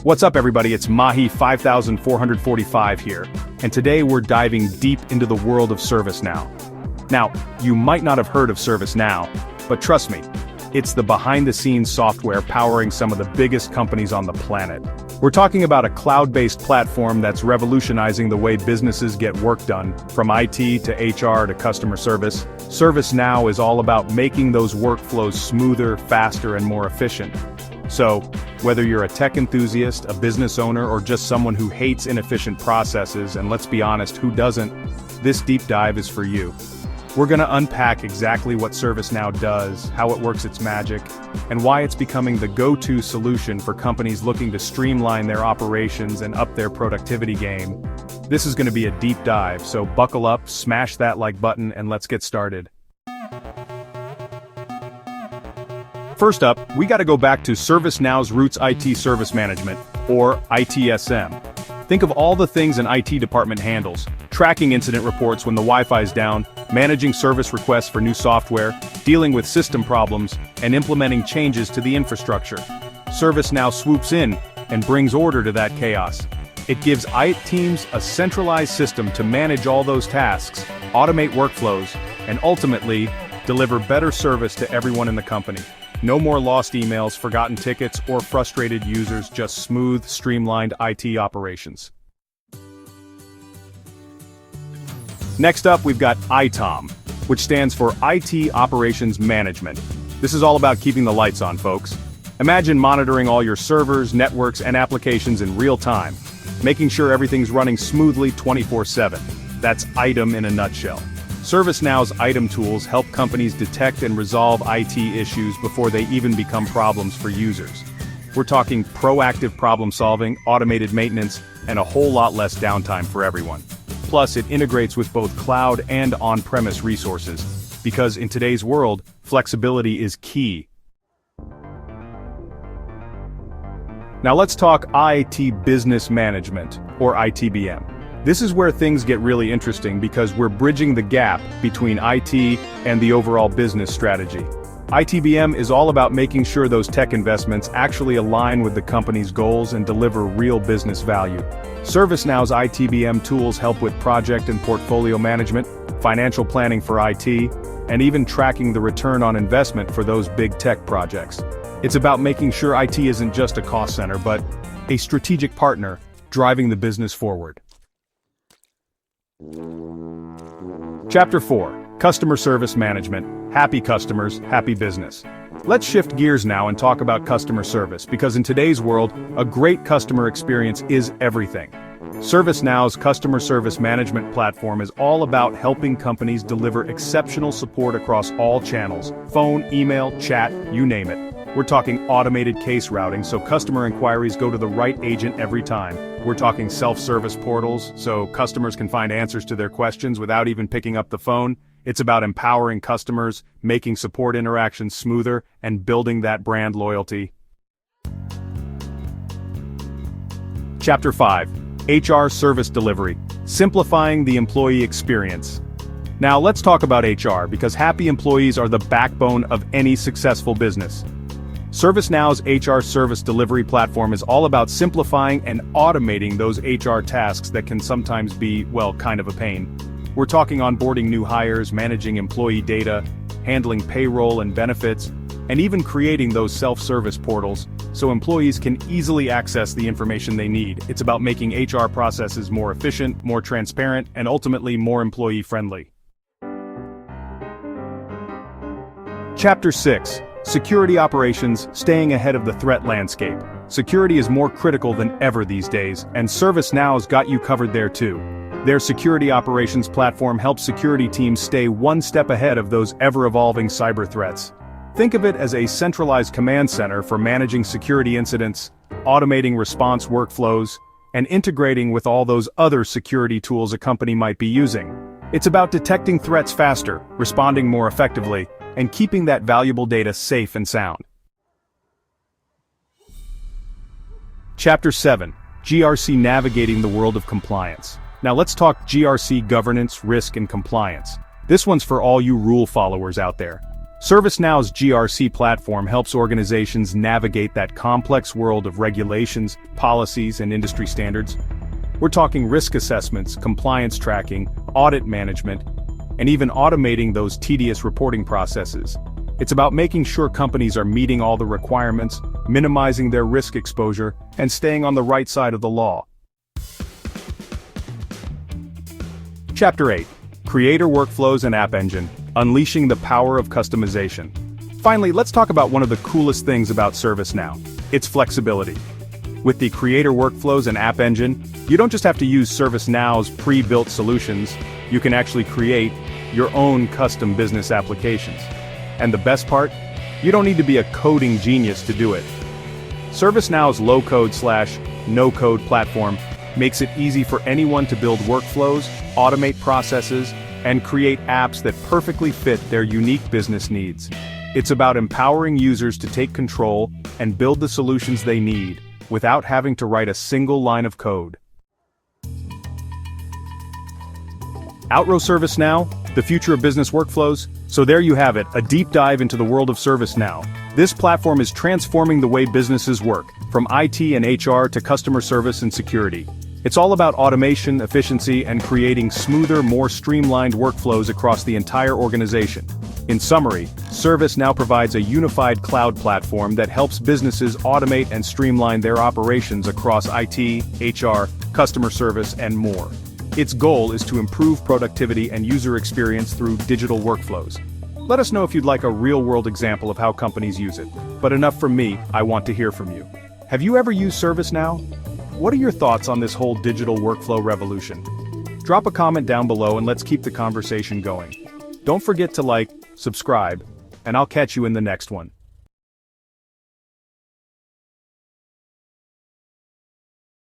What's up everybody, it's Mahi 5445 here, and today we're diving deep into the world of ServiceNow. Now, you might not have heard of ServiceNow, but trust me, it's the behind-the-scenes software powering some of the biggest companies on the planet. We're talking about a cloud-based platform that's revolutionizing the way businesses get work done, from IT to HR to customer service. ServiceNow is all about making those workflows smoother, faster, and more efficient. So, whether you're a tech enthusiast, a business owner, or just someone who hates inefficient processes, and let's be honest, who doesn't, this deep dive is for you. We're gonna unpack exactly what ServiceNow does, how it works its magic, and why it's becoming the go-to solution for companies looking to streamline their operations and up their productivity game. This is gonna be a deep dive, so buckle up, smash that like button, and let's get started. First up, we gotta go back to ServiceNow's roots: IT service management, or ITSM. Think of all the things an IT department handles: tracking incident reports when the Wi-Fi's down, managing service requests for new software, dealing with system problems, and implementing changes to the infrastructure. ServiceNow swoops in and brings order to that chaos. It gives IT teams a centralized system to manage all those tasks, automate workflows, and ultimately, deliver better service to everyone in the company. No more lost emails, forgotten tickets, or frustrated users, just smooth, streamlined IT operations. Next up, we've got ITOM, which stands for IT Operations Management. This is all about keeping the lights on, folks. Imagine monitoring all your servers, networks, and applications in real time, making sure everything's running smoothly 24/7. That's ITOM in a nutshell. ServiceNow's ITOM tools help companies detect and resolve IT issues before they even become problems for users. We're talking proactive problem solving, automated maintenance, and a whole lot less downtime for everyone. Plus, it integrates with both cloud and on-premise resources, because in today's world, flexibility is key. Now let's talk IT Business Management, or ITBM. This is where things get really interesting because we're bridging the gap between IT and the overall business strategy. ITBM is all about making sure those tech investments actually align with the company's goals and deliver real business value. ServiceNow's ITBM tools help with project and portfolio management, financial planning for IT, and even tracking the return on investment for those big tech projects. It's about making sure IT isn't just a cost center, but a strategic partner driving the business forward. Chapter 4, Customer Service Management. Happy customers, happy business. Let's shift gears now and talk about customer service, because in today's world, a great customer experience is everything. ServiceNow's customer service management platform is all about helping companies deliver exceptional support across all channels: phone, email, chat, you name it. We're talking automated case routing so customer inquiries go to the right agent every time. We're talking self-service portals so customers can find answers to their questions without even picking up the phone. It's about empowering customers, making support interactions smoother, and building that brand loyalty. Chapter 5, HR Service Delivery, Simplifying the Employee Experience. Now let's talk about HR, because happy employees are the backbone of any successful business. ServiceNow's HR service delivery platform is all about simplifying and automating those HR tasks that can sometimes be, well, kind of a pain. We're talking onboarding new hires, managing employee data, handling payroll and benefits, and even creating those self-service portals so employees can easily access the information they need. It's about making HR processes more efficient, more transparent, and ultimately more employee-friendly. Chapter 6. Security Operations, Staying Ahead of the Threat Landscape. Security is more critical than ever these days, and ServiceNow's got you covered there too. Their security operations platform helps security teams stay one step ahead of those ever-evolving cyber threats. Think of it as a centralized command center for managing security incidents, automating response workflows, and integrating with all those other security tools a company might be using. It's about detecting threats faster, responding more effectively, and keeping that valuable data safe and sound. Chapter 7, GRC Navigating the World of Compliance. Now let's talk GRC governance, risk, and compliance. This one's for all you rule followers out there. ServiceNow's GRC platform helps organizations navigate that complex world of regulations, policies, and industry standards. We're talking risk assessments, compliance tracking, audit management, and even automating those tedious reporting processes. It's about making sure companies are meeting all the requirements, minimizing their risk exposure, and staying on the right side of the law. Chapter 8. Creator Workflows and App Engine, Unleashing the Power of Customization. Finally, let's talk about one of the coolest things about ServiceNow, its flexibility. With the Creator Workflows and App Engine, you don't just have to use ServiceNow's pre-built solutions, you can actually create your own custom business applications. And the best part? You don't need to be a coding genius to do it. ServiceNow's low-code/no-code platform makes it easy for anyone to build workflows, automate processes, and create apps that perfectly fit their unique business needs. It's about empowering users to take control and build the solutions they need without having to write a single line of code. Outro ServiceNow, the future of business workflows. So there you have it, a deep dive into the world of ServiceNow. This platform is transforming the way businesses work, from IT and HR to customer service and security. It's all about automation, efficiency, and creating smoother, more streamlined workflows across the entire organization. In summary, ServiceNow provides a unified cloud platform that helps businesses automate and streamline their operations across IT, HR, customer service, and more. Its goal is to improve productivity and user experience through digital workflows. Let us know if you'd like a real-world example of how companies use it. But enough from me, I want to hear from you. Have you ever used ServiceNow? What are your thoughts on this whole digital workflow revolution? Drop a comment down below and let's keep the conversation going. Don't forget to like, subscribe, and I'll catch you in the next one.